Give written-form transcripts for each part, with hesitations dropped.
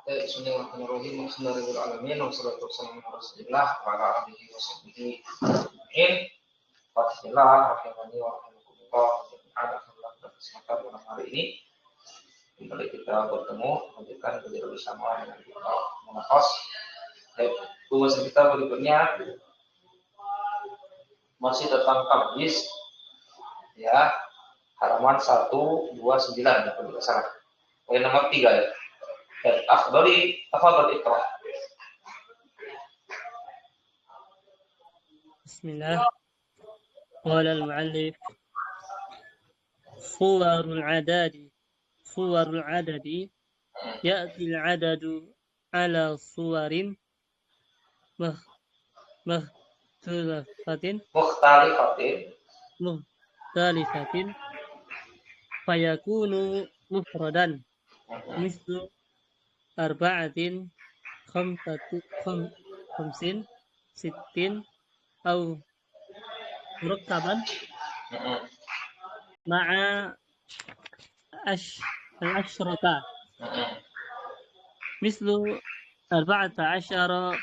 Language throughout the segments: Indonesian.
Bismillahirrahmanirrahim. Alhamdulillahirobbilalamin. Wassalatu wassalamu ala Rasulillah wa ala alihi washabbihi ajmain. Bismillah, rahimani wa rahimakumullah. Alhamdulillah kesempatan malam hari ini kembali kita bertemu melanjutkan belajar bersama dengan kita menafas. Pembahasan kita berikutnya masih tentang tamyiz, ya, halaman 129 ya, kalau tidak salah. Poin nomor 3 ya. Afdali iqra. Bismillah. Qala al-mu'allif suwarul adadi ya'ti al-adadu ala suwarin mukhtalifatin fayakunu mufradan mislu arba'atin khamsin sittin au murakkaban ma'a al-ashrata mislu arba'ata asyara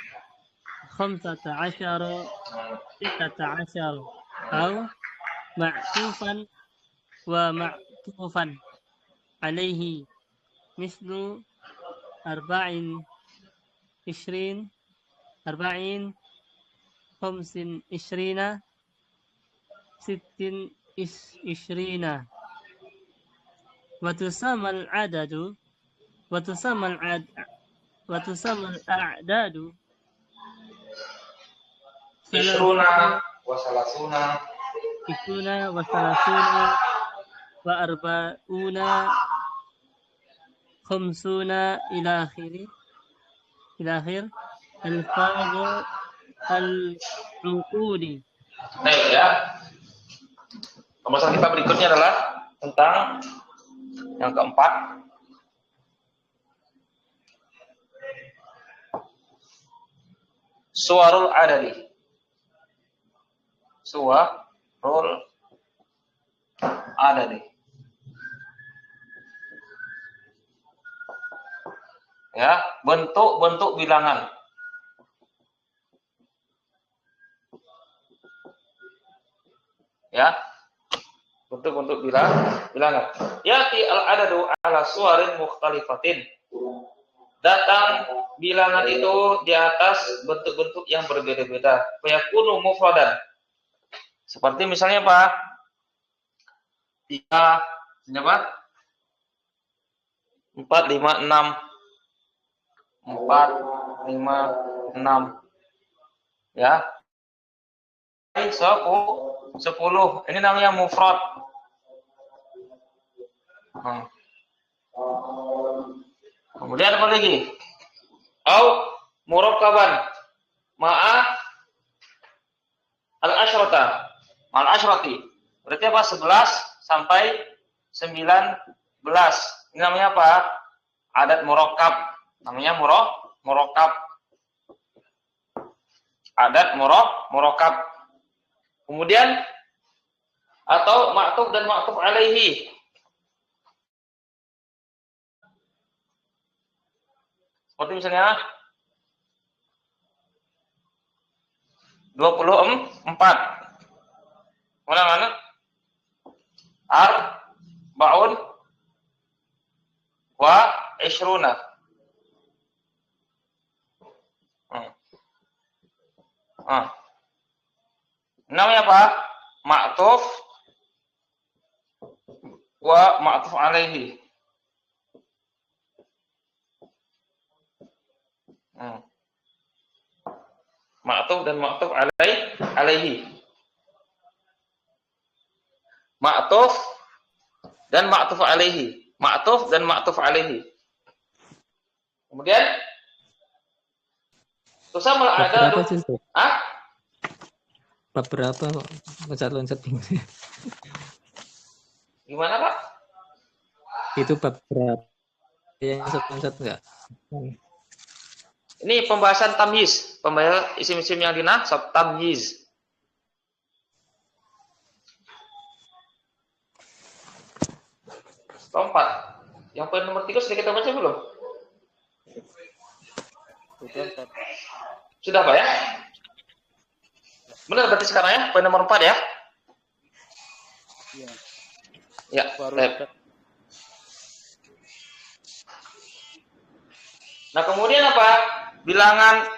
khamsata asyara sittata asyara au ma'tufan wa ma'tufan alaihi mislu arba'in khamsin ishrina sittin ishrina wa tusammal a'dadu Ishruna wa salasuna wa arba'una khamsuna ila akhir al-fadhu al-uqudi. Baik ya. Pembahasan kita berikutnya adalah tentang yang keempat, suwarul adadi. Suwarul adadi. Ya, bentuk-bentuk bilangan. Ya, bentuk-bentuk bilangan. Yati al-adadu ala suwarin mukhtalifatin. Datang bilangan itu di atas bentuk-bentuk yang berbeda-beda. Fayakunu mufradan. Seperti misalnya apa? 3, 4, 5, 6. 4, 5, 6. Ya. 10. Ini namanya mufrad. Kemudian apa lagi? Au murakkaban ma'a al-ashrati. Berarti apa? 11 sampai 19. Ini namanya apa? Adat murakkab. Namanya murakkab. Adat murakkab. Kemudian atau ma'tuf dan ma'tuf alaihi. Seperti misalnya 24. Mana? Arba'un wa ishruna. Namanya apa? Ma'tuf wa ma'tuf alaihi. Ma'tuf dan ma'tuf alaihi. Ma'tuf dan ma'tuf alaihi. Ma'tuf dan ma'tuf alaihi. Kemudian tusamul adadu. Bab berapa kok loncat-loncat bingung. Gimana, Pak? Itu bab berapa? Yang loncat enggak? Ini pembahasan tamyiz, pembahasan isim-isim yang dinasab, tamyiz. Lompat. Yang poin nomor 3 sudah kita baca belum? Sudah, Ustaz. Sudah Pak ya? Benar berarti sekarang ya, poin nomor 4 ya? Iya. Ya, Baru baik. Ustaz. Nah, kemudian apa? Bilangan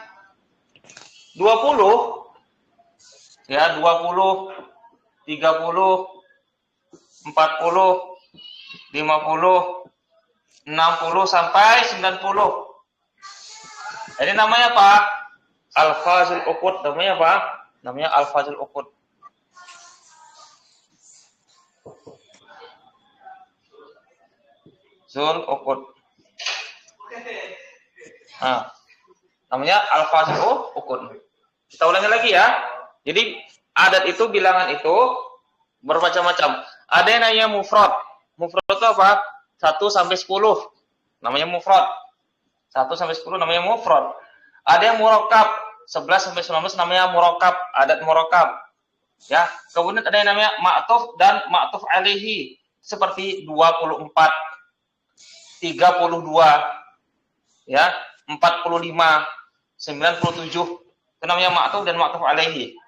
20 ya, 20, 30, 40, 50, 60 sampai 90. Ini namanya apa? Al-fazul uqud. Namanya apa? Namanya al-fazul uqud. Zul uqud. Nah, namanya al-fazul uqud. Kita ulangi lagi ya. Jadi adat itu, bilangan itu bermacam-macam. Ada yang namanya mufrad. Mufrad itu apa? 1 sampai 10. Namanya mufrad. 1 sampai 10 namanya mufrad. Ada yang murakkab, 11 sampai 19 namanya murakkab, adat murakkab. Ya, kemudian ada yang namanya ma'tuf dan ma'tuf alaihi seperti 24, 32, ya, 45, 97. Itu namanya ma'tuf dan ma'tuf alaihi.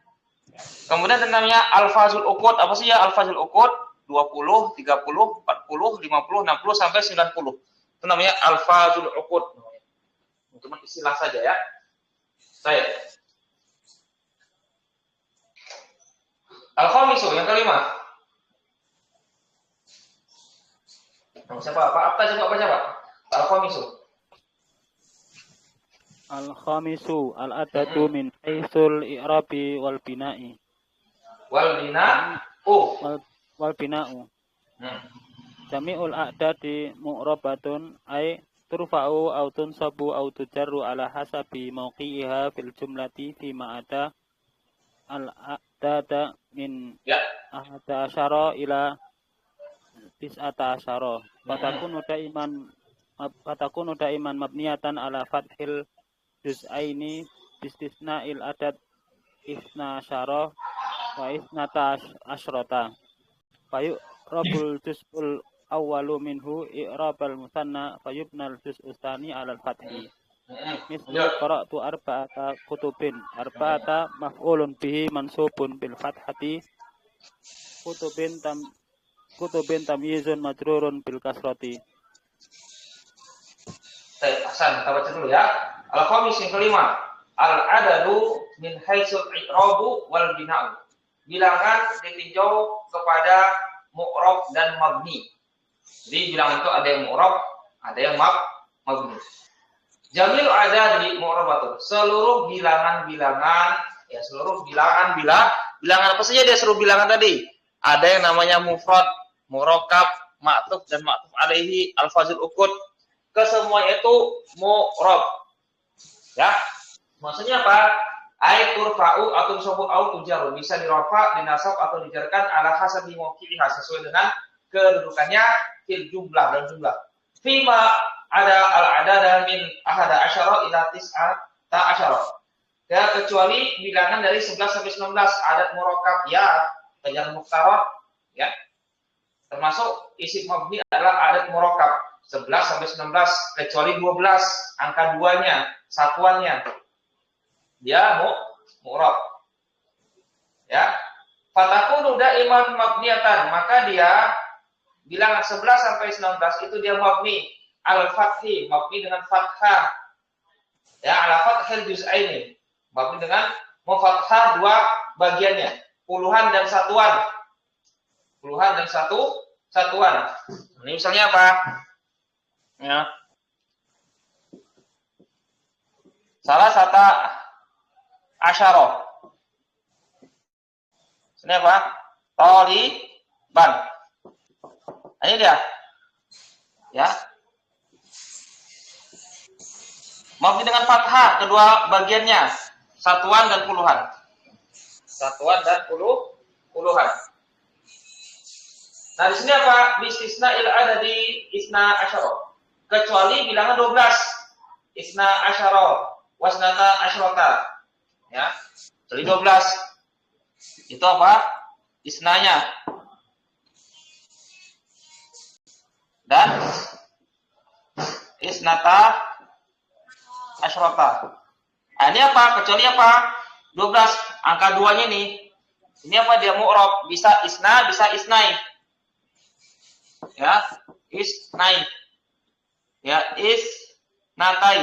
Kemudian ada namanya al-fazul uqud. Apa sih ya al-fazul uqud? 20, 30, 40, 50, 60 sampai 90. Itu namanya al-fazul uqud. Cuma istilah saja ya. Baik. Al-khamisu yang kelima. Siapa? Pak Abta coba baca Pak. Al-khamisu. Al-khamisu al-adadu min haitsul i'rabi wal bina'i. Wal bina Wal bina'u. Jami'ul a'dadi mu'rabatun ay turfa'u aw tunsabu aw tujarru ala hasabi mawqi'iha fil jumlati fi ma'ada al-a'dada min ya. ahada asyara ila tis'ata asyara. Fatakunu daiman mabniyatan ala fathil juz'aini bistisna'il adad isna asyara wa isnata asyrata. Fayu rabul juz'ul awwalu minhu i'rabal musanna fayubnal juz'u tsani 'alal fathi. Mislu qara'tu arba'ata kutubin. Arba'ata maf'ulun bihi mansubun bil fathati. Kutubin tamyizun majrurun bil kasrati. Baik, Hasan, kita baca dulu ya. Al-khamis yang kelima. Al-adadu min haitsul i'rabu wal bina'u. Bilangan ditinjau kepada mu'rab dan mabni. Jadi bilangan itu ada yang mu'rab, ada yang mabni. Jamil ada di mu'rabatun. Seluruh bilangan-bilangan, ya seluruh bilangan apa saja dia seluruh bilangan tadi. Ada yang namanya mufrad, murakkab, ma'tuf dan ma'tuf alaihi, al-fazil uqud. Kesemuanya itu mu'rab. Ya. Maksudnya apa? Ai turfa'u atau tusabu au tujaru, bisa dirafa, dinasab atau dijarkan ala hasabi mawqi'iha, sesuai dengan kedudukannya fil jumlah dan jumlah. Fima ada al-adada min ahada asyara ila tis'ata asyara. Ya, kecuali bilangan dari 11 sampai 19 adat murakkab ya, kejar muftarad ya. Termasuk isim mabni adalah adat murakkab 11 sampai 19 kecuali 12 angka 2-nya, satuannya. Dia mu'rab. Ya. Fatakunu daiman mabniyatan, maka dia bilangan 11 sampai 19 itu dia mabni al-fathi, mabni dengan fathah. Ya, ala fathil juz'aini. Mabni dengan memfathah dua bagiannya, puluhan dan satuan. Puluhan dan satuan. Ini misalnya apa? Ya. Salah satu asyara. Ini apa? Taliban. Ini dia. Ya. Mabni dengan fathah kedua bagiannya, satuan dan puluhan. Satuan dan puluhan. Nah, di sini apa? Bistisna il adadi isna asyara. Kecuali bilangan 12. Isna asyara, wasnata asyrata. Ya. Jadi 12. Itu apa? Isnanya. Dan isnata asyrata. Nah, ini apa? Kecuali apa? 12. Angka 2-nya nih. Ini apa dia mu'rab? Bisa isna, bisa isnai. Ya, isnai. Ya, isnatai.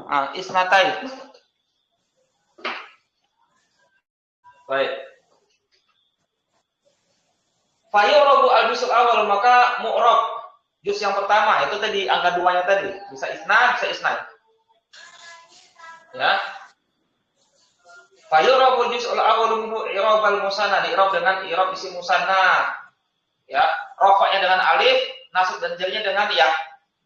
Ah, isnatai. Baik. Fayurabu al-jusul awal, maka mu'rab juz yang pertama itu tadi angka 2-nya tadi, bisa isna, bisa isnai. Ya. Fayurabu juzul awal minhu i'rabal musanna, i'rab dengan i'rab isim musanna. Ya, rafa'nya dengan alif, nasab dan jarnya dengan ya.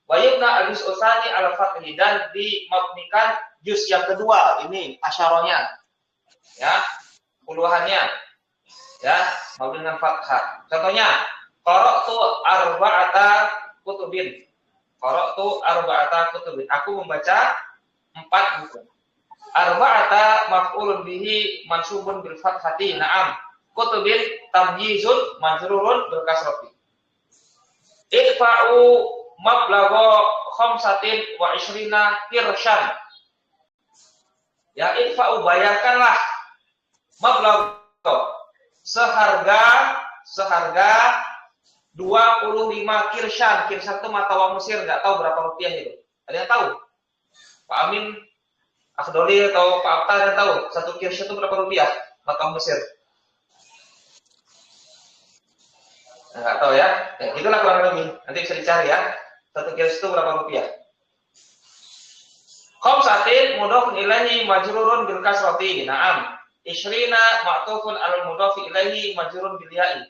Wa yubna al-juz'u tsani al-fathi, dan dimabnikan juz yang kedua ini asyarahnya. Ya, puluhannya. Ya, mabni dengan fathah. Contohnya, qara'tu arba'ata kutubin. Qara'tu arba'ata kutubin. Aku membaca 4 buku. Arba'ata maf'ulun bihi mansubun bil fathati. Na'am. Kutubin tamyizun majrurun bil kasrati. Idfa'u mablagha 25 kirshan. Ya, idfa'u bayarkanlah mablagha seharga 25 kirshan. Kirshan itu mata uang Mesir, nggak tahu berapa rupiah itu. Ada yang tahu? Pak Amin, Akhdoli atau Pak Akhtar yang tahu? 1 kirshan itu berapa rupiah mata uang Mesir? Nah, nggak tahu ya. Ya, itulah kurang lebih. Nanti bisa dicari ya. 1 kirshan itu berapa rupiah? Khamsatin mudhafun ilaihi majrurun bil kasrati. Na'am. Ishrina ma'tufun alal mudhafi ilaihi majrurun bil ya'i.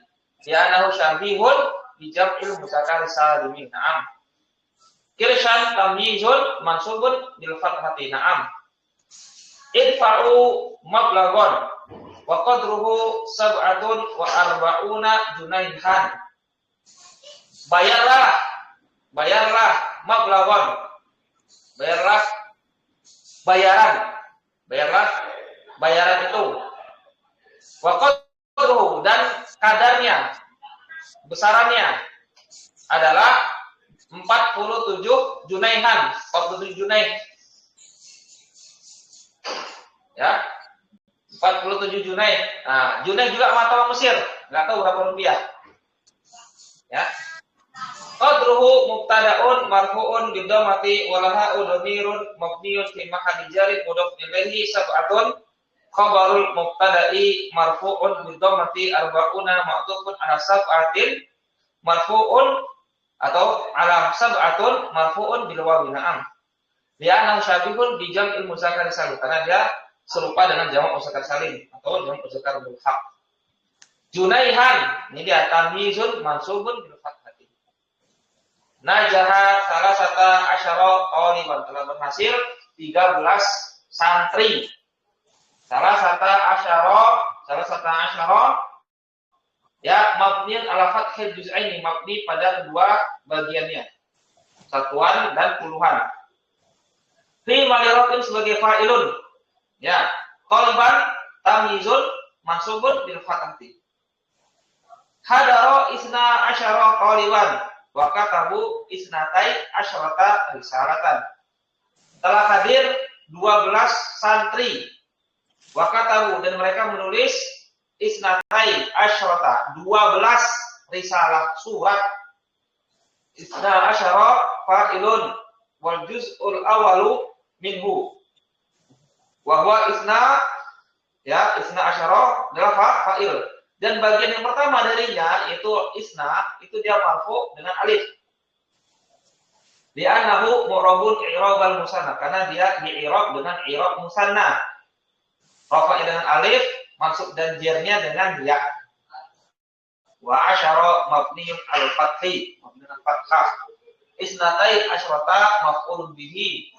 Li'annahu syabihun bi jam'il muzakkar salimin. Na'am. Kirshan tamyizun mansubun bil fathati. Na'am. Idfa'u mablaghon wa qadruhu 47 junaihan. Bayarlah mablaghon. Bayaran itu. Wa qadruhu, dan kadarnya, besarannya adalah 47 junaihan, 47 junaih. Ya. 47 junaih. Nah, junaih juga mata uang Mesir, enggak tahu berapa rupiah. Ya. Qadruhu mubtada'un marfu'un bid-dhammati wa lahu dhamirun mabniun fi mahalli jarin mudhaf ilaihi sab'atun. Khabarul mubtada'i marfu'un bid-dhammati arba'una ma'tufun ala sab'atin marfu'un atau ala sab'atun marfu'un bil wawi. Na'am. Li'annahu syabihun bi jam'il muzakkar salim, karena dia serupa dengan jamak muzakkar salim atau jamak muzakkar bil haq. Junaihan, ini dia tamyizun mansubun bil fathati. Najaha salasata asyara qaliban, telah berhasil 13 santri. Salasata asyara ya mabniun ala fathil juz'aini, mabni pada kedua bagiannya, satuan dan puluhan. Fi maliratin sebagai fa'ilun. Ya, qaliban tamyizun mansubun bil fathati. Hadara isna asyara qaliban wa katabu isnatai asyrata risalatan. Telah hadir 12 santri. Wa katabu, dan mereka menulis isnatai asyrata, 12 risalah surat. Isna asyara fa'ilun wal juz'ul awalu minhu. Wa huwa isna, ya, isna asyara adalah fa'il. Dan bagian yang pertama darinya yaitu isna, itu dia marfu dengan alif. Li'annahu mu'rabun i'rabal musanna, karena dia di'irab dengan i'rab musanna. Rafa'nya dengan alif, maksud dan jarnya dengan ya. Wa asyara mabniun al-fathi, mabni dengan fathah. Isnatai asyrata maf'ulun bihi.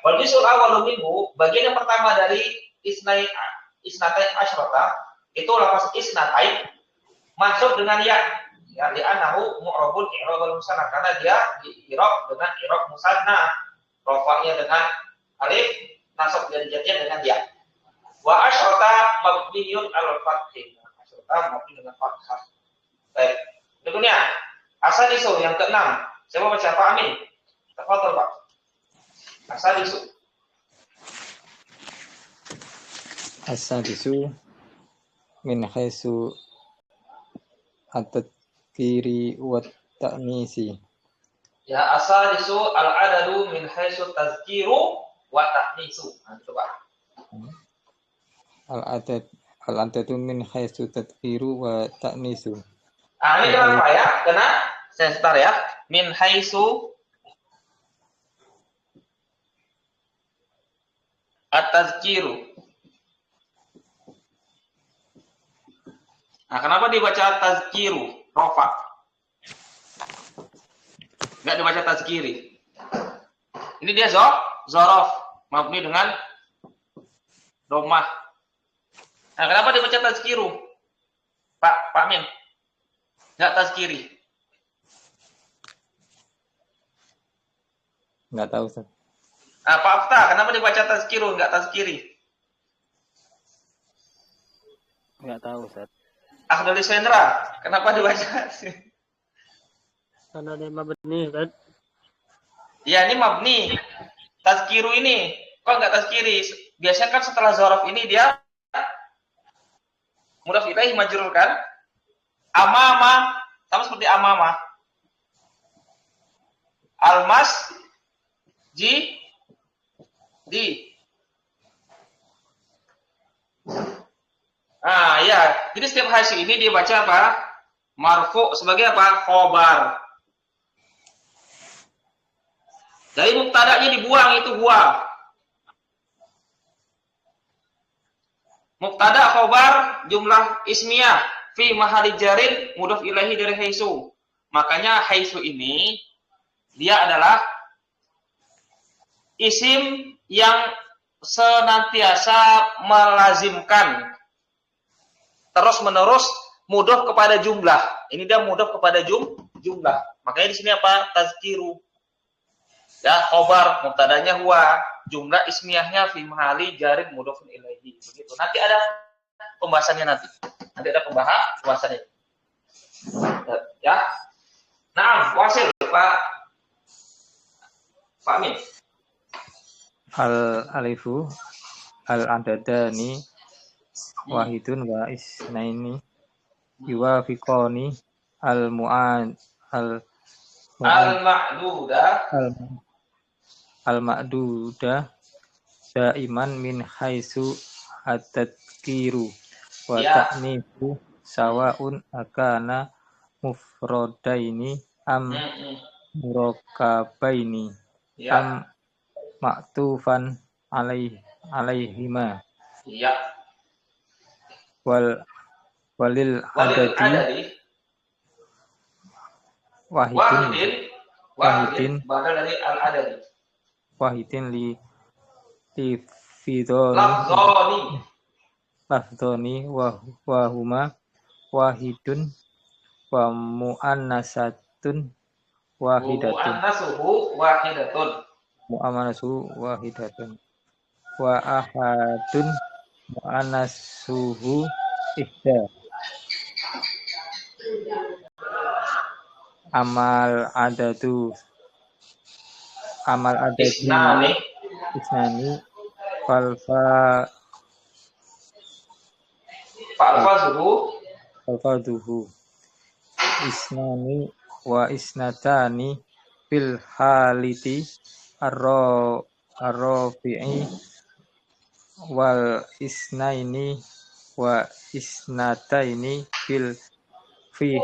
Wal juz'ul awwalu minhu, bagian yang pertama dari isnatai asyrata itu lafaz isnatai mansub dengan ya. Ya, li'annahu mu'rabun i'rabal musanna, karena dia di'irab dengan i'rab musanna. Rafa'nya dengan alif, nasab dan jarnya dengan ya. Wa asyrata mabniun al-fathi. Asyrata mabni dengan fathah. Baik. Berikutnya, asadisu yang ke-6. Siapa baca? Pak Amin. Tafadhol, Pak. Asadisu. As-sadisu min haitsu at-tadhkiri wa ta'nisi. Ya, asadisu al-adadu min haitsu tazkiru wa ta'nisu. Nah, coba. Al-adadu min haitsu tadhkiru wa ta'nisu. Ah, ini kenapa ya? Karena saya sebentar ya. Min haitsu at-tazkiru. Nah, kenapa dibaca tazkiru? Rofa. Enggak dibaca tazkiri. Ini dia zorof. Mabni dengan domah. Nah, kenapa dibaca tazkiru? Pak Min. Enggak tazkiri. Enggak tahu, Ustaz. Nah, Pak Afta, kenapa dibaca tazkiru enggak tazkiri? Enggak tahu, Ustaz. Akhdali Sendra, kenapa dibaca? Karena dia mabni kan. Ya, ini mabni. Tazkiru ini kok enggak tazkiri? Biasanya kan setelah zorof ini dia mudhaf ilaih majrur kan? Amama, sama seperti amama. Almas, di. Ah, ya. Jadi setiap hasil ini dia baca apa? Marfu sebagai apa? Khobar. Jadi mubtada'nya dibuang itu huwa. Mubtada' khobar jumlah ismiyah fi mahali jarin mudhaf ilaihi dari haitsu. Makanya haitsu ini dia adalah isim yang senantiasa melazimkan terus-menerus mudhaf kepada jumlah. Ini dia mudhaf kepada jumlah. Makanya di sini apa? Tazkiru. Ya, khobar mubtadanya huwa, jumlah ismiyahnya fi mahali jarin mudhafun ilaihi. Begitu. Nanti ada pembahasannya nanti. Nanti ada pembahasannya. Ya. Nah, wasil Pak Min. Al-alifu al-adadani wahidun wa isnaini yuwafiqani al-ma'duda daiman min haitsu at-tadhkiru wa ta'nisu sawaun akana mufradaini am murakkabaini am maktufan alaihima. Iya. Walil adadi wahidin badal dari al-adadi. Wahidin li lafzoni wa huma wahidun wa muannasatun wahidatun. Mu'annasuhu wahidatun. Wa ahadun mu'annasuhu ihda. Amal adadi isnani falfazuhu isnani wa isnatani fil haliti ar-rafi'i wal isnaini wa isnataini fi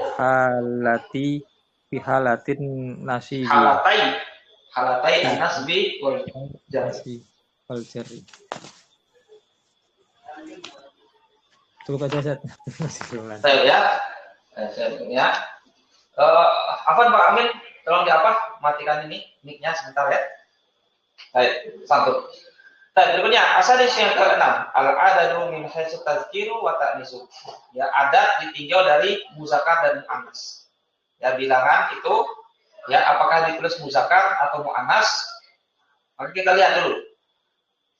halatin nasibi halatai nasbi wal jarri. Cukup aja, Ustaz. Saya ya. Apa Pak Amin? Tolong matikan ini mic-nya sebentar ya. Baik, santun. Berikutnya, asadis yang ke-6, al-adadu min haitsu tazkiru wa ta'nisu. Ya, adat ditinjau dari muzakkar dan muannas. Ya, bilangan itu ya apakah ditulis muzakkar atau muannas? Maka kita lihat dulu.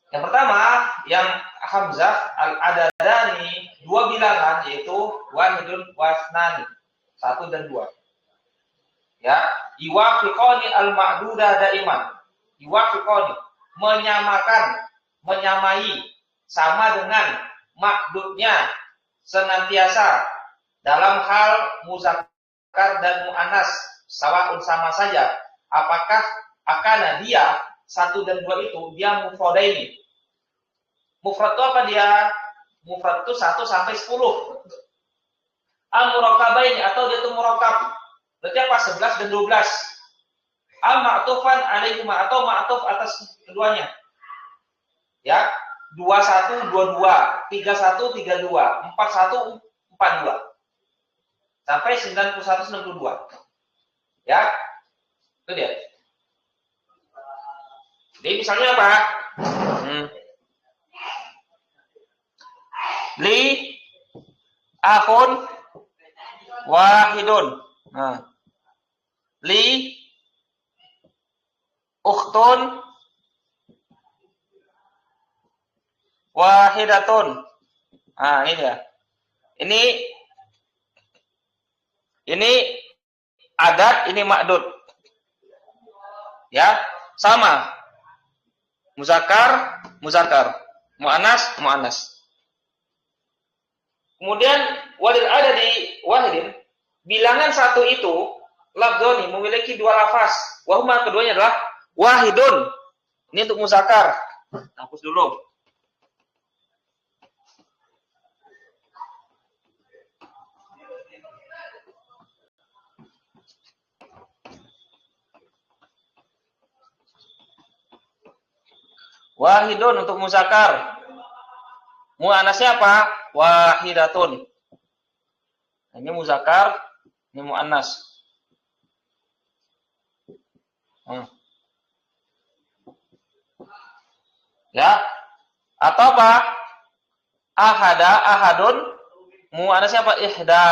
Yang pertama, yang hamzah al-adadani, dua bilangan yaitu wahidun wasnani, 1 dan 2. Ya, iwafiqani al-ma'dudah daiman. Iwafiqani. menyamai, sama dengan makdudnya senantiasa dalam hal muzakkar dan muannas sawaun sama saja. Apakah akan dia 1 dan 2 itu dia mufradaini. Mufrad itu apa dia? Mufrad itu 1 sampai 10. Al-murakabaini atau dia itu murakab. Berarti apa? 11 dan 12. Al-ma'tufan alaihima atau ma'tuf atas keduanya. Ya, 21 22, 31 32, 41 42. Sampai 91 92. Ya. Itu dia. Jadi misalnya apa? Li akhun wahidun. Nah. Li ukhtun wahidatun. Nah, ini dia. Ini adat, ini ma'dud. Ya, sama. Muzakkar, muannas, muannas. Kemudian walil adadi wahidin, bilangan 1 itu lafdzoni memiliki 2 lafaz. Wahuma keduanya adalah wahidun. Ini untuk muzakkar. Hapus dulu. Wahidun untuk muzakkar. Muannasnya apa? Wahidatun. Ini muzakkar, ini muannas. Ya. Atau apa? Ahadun. Muannasnya apa? Ihda.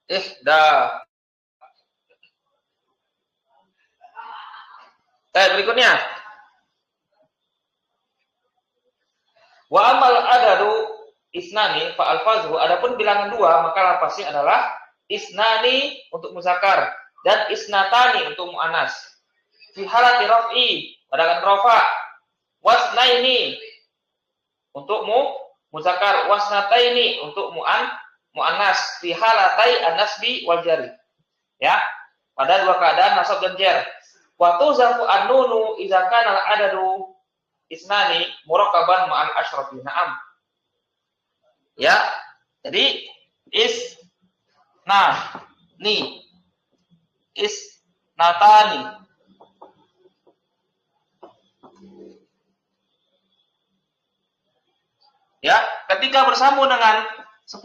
Ihda. Berikutnya. Wa amal adadu isnani fa alfazhu, adapun bilangan 2 maka lafaznya adalah isnani untuk muzakkar dan isnatani untuk muannas. Fi halati raf'i pada kan rafa, wasnaini untuk muzakkar, wasnataini untuk muannas, fi halatai an-nasbi wal jari. Ya, pada 2 keadaan nasab dan jar. Wa tuzafu an-nunu idza kana al-adadu isnani murakaban ma'al asyrafi. Na'am. Ya. Jadi isnatani. Ya, ketika bersambung dengan 10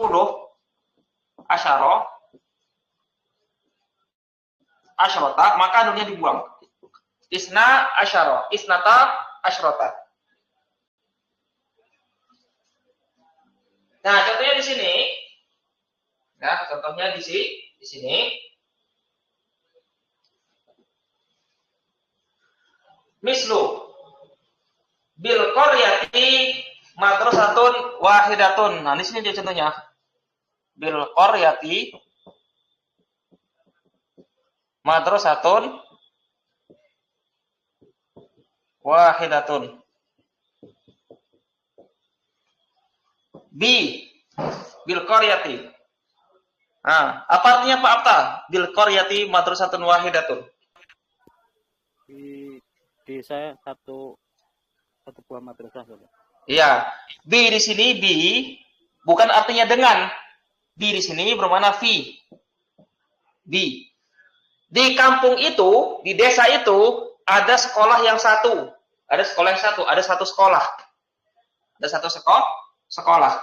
asyrata, maka nunnya dibuang. Isna asyara, isnata asyrata. Nah, contohnya di sini. Ya, contohnya di sini. Mislu bil qaryati madrasatun wahidatun. Nah, di sini dia contohnya. Bil qaryati madrasatun wahidatun. Bil qaryati. Nah, apa artinya Pak Abta? Bil qaryati madrasatun wahidatun. Di desa satu buah madrasah. Iya. Bi di sini bukan artinya dengan. Bi di sini bermakna fi. Bi. Di kampung itu, di desa itu ada sekolah yang satu. Ada satu sekolah. Ada satu sekolah.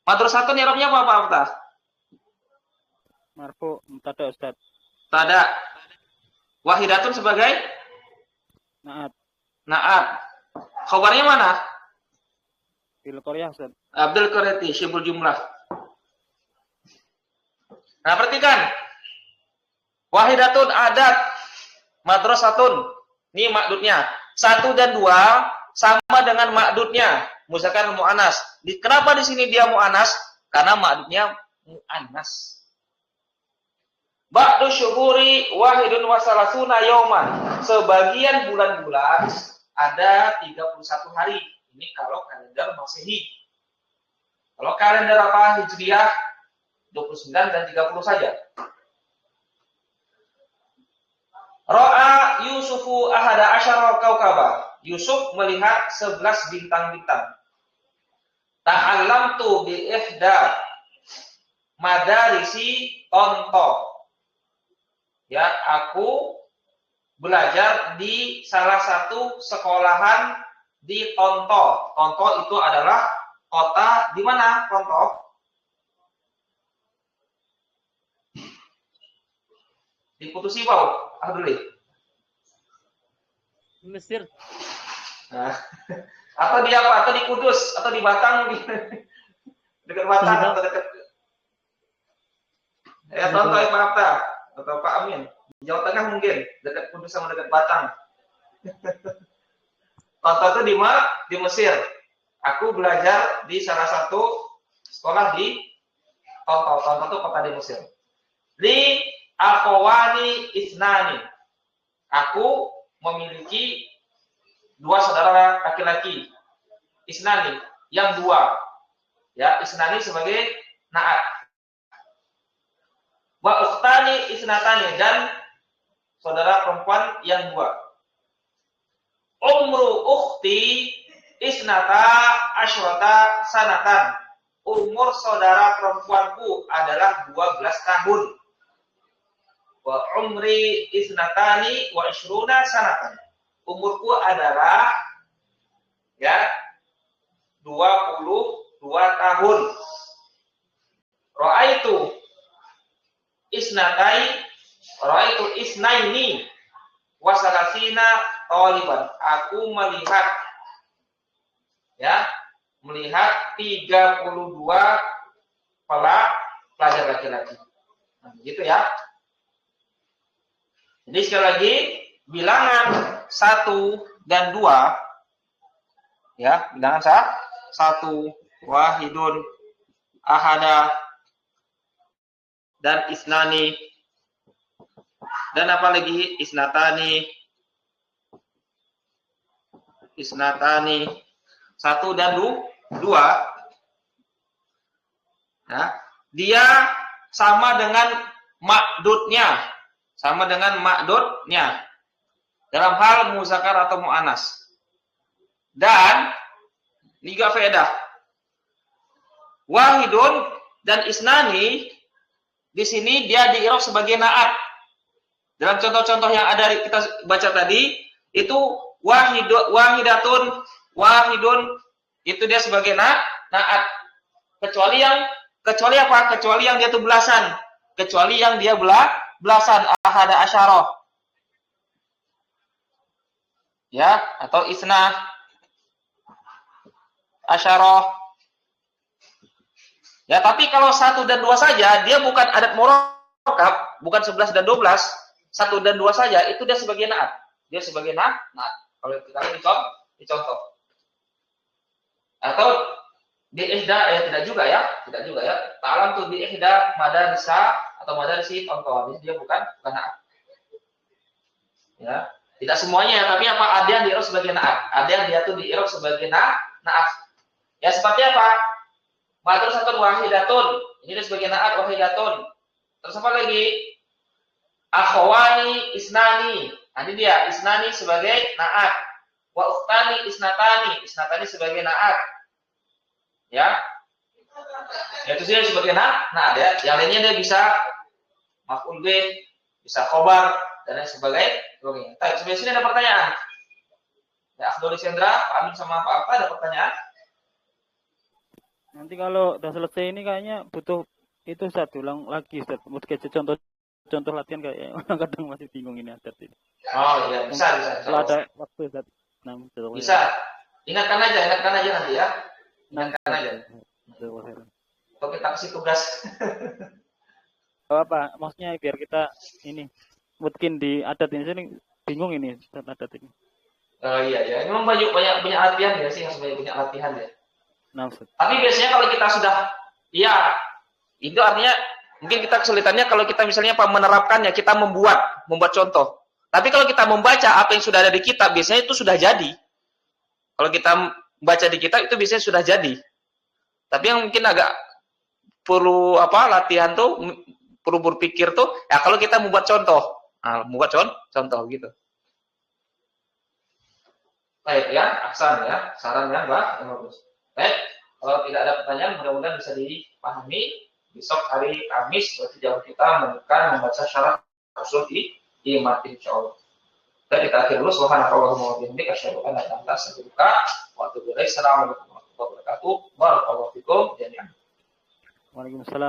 Madrasatun i'rabnya apa Pak Abta? Marfu mubtada Ustaz. Tada. Wahidatun sebagai Naat. Khabarnya mana? Bil qaryah Ustaz. Bil qaryati syibul jumlah. Nah, perhatikan. Wahidatun adat. Madrasatun. Ini makdudnya. 1 dan 2 sama dengan makdudnya. Muzakkar muannas. Kenapa di sini dia muannas? Karena makdudnya muannas. Ba'du syuhuri wahidun wa salasuna yauman. Sebagian bulan-bulan ada 31 hari. Ini kalau kalender Masehi. Kalau kalender apa? Hijriah 29 dan 30 saja. Ra'a Yusufu ahada asyara kaukaba. Yusuf melihat 11 bintang-bintang. Ta'allamtu bi ihda madarisi Tonto. Ya, aku belajar di salah satu sekolahan di Tonto. Tonto itu adalah kota di mana, Tonto? Di Putusi Bau, Abdullah. Mesir. Nah, atau di apa? Atau di Kudus? Atau di Batang? Dekat Batang atau dekat? Ya, Tonto Pak Abta atau Pak Amin. Di Jawa Tengah mungkin dekat Kudus sama dekat Batang. Tonto itu di Mesir. Aku belajar di salah satu sekolah di Tonto. Tonto itu kota di Mesir. Li akhwani isnani. Aku memiliki 2 saudara laki-laki. Isnani, yang 2. Ya, isnani sebagai naat. Wa ukhtani isnatani, dan saudara perempuan yang 2. Umru ukhti isnata asyrata sanatan. Umur saudara perempuanku adalah 12 tahun. Wa umri isnatani wa ishruna sanatan. Umurku adalah ya 22 tahun. Ra'aitu isnaini wa salasina taliban. Aku melihat 32 pelajar laki-laki. Nah, begitu ya. Jadi sekali lagi bilangan 1 dan 2 ya, bilangan 1 wahidun ahada dan isnani dan apa lagi isnatani 1 dan 2 ya, dia sama dengan makdudnya dalam hal muzakkar atau muannas. Dan ini juga faedah. Wahidun dan isnani di sini dia di-i'rab sebagai naat. Dalam contoh-contoh yang ada kita baca tadi itu wahidun itu dia sebagai naat. Kecuali apa? Kecuali yang dia itu belasan. Kecuali yang dia belasan ahada asyarah. Ya, atau isna asyarah. Ya, tapi kalau 1 dan 2 saja, dia bukan adat murakkab, bukan 11 dan 12, 1 dan 2 saja, itu dia sebagai naat. Dia sebagai naat. Kalau kita dicontoh. Atau di ihda, tidak juga ya. Ta'alam tuh di ihda madarisa atau madarisi Tonto. Dia bukan naat. Ya. Tidak semuanya, tapi apa? Ada yang di-i'rab sebagai naat. Ada yang dia tuh di-i'rab sebagai naat. Ya, seperti apa? Madrasatun wahidatun. Ini dia sebagai naat wahidatun. Terus apa lagi? Akhwani isnani. Nah, ini dia isnani sebagai naat. Wa ukhtani isnatani. Isnatani sebagai naat. Ya. Itu dia sebagai naat ya. Yang lainnya dia bisa maf'ul bih, bisa khobar dan lain sebagainya. Sebenarnya sini ada pertanyaan. Ya, Abdul Sendra, Pak Amin sama Pak Apa ada pertanyaan? Nanti kalau udah selesai ini kayaknya butuh itu satu ulang lagi Ustaz. Contoh latihan kayak orang kadang masih bingung ini Ustaz ini. Oh iya, bisa. Kalau ada waktu Ustaz. Bisa. Ingatkan aja nanti ya. Ingatkan aja. Kalau kita kasih tugas. Apa? Maksudnya biar kita ini mungkin di adat ini sini bingung ini Ustaz adat ini. Oh iya. Memang banyak latihan ya sih, harus banyak latihan ya. Nah, tapi biasanya kalau kita sudah, ya itu artinya Mungkin kita kesulitannya kalau kita misalnya menerapkannya, kita membuat contoh. Tapi kalau kita membaca apa yang sudah ada di kitab, biasanya itu sudah jadi. Kalau kita baca di kitab itu biasanya sudah jadi. Tapi yang mungkin agak perlu latihan tuh, perlu berpikir tuh, ya kalau kita membuat contoh. Nah, membuat contoh gitu. Baik ya, Aksan ya, saran yang bagus. Baik, kalau tidak ada pertanyaan, mudah-mudahan bisa dipahami. Besok hari Kamis, berarti jauh kita menekan membaca syarat usul iman, insyaallah. Dan kita akhir dulu. Subhanallahumma wa bihamdika asyhadu an la ilaha illa anta astaghfiruka wa atubu ilaik. Assalamualaikum warahmatullahi wabarakatuh. Barakallahu fikum jami'an. Waalaikumsalam.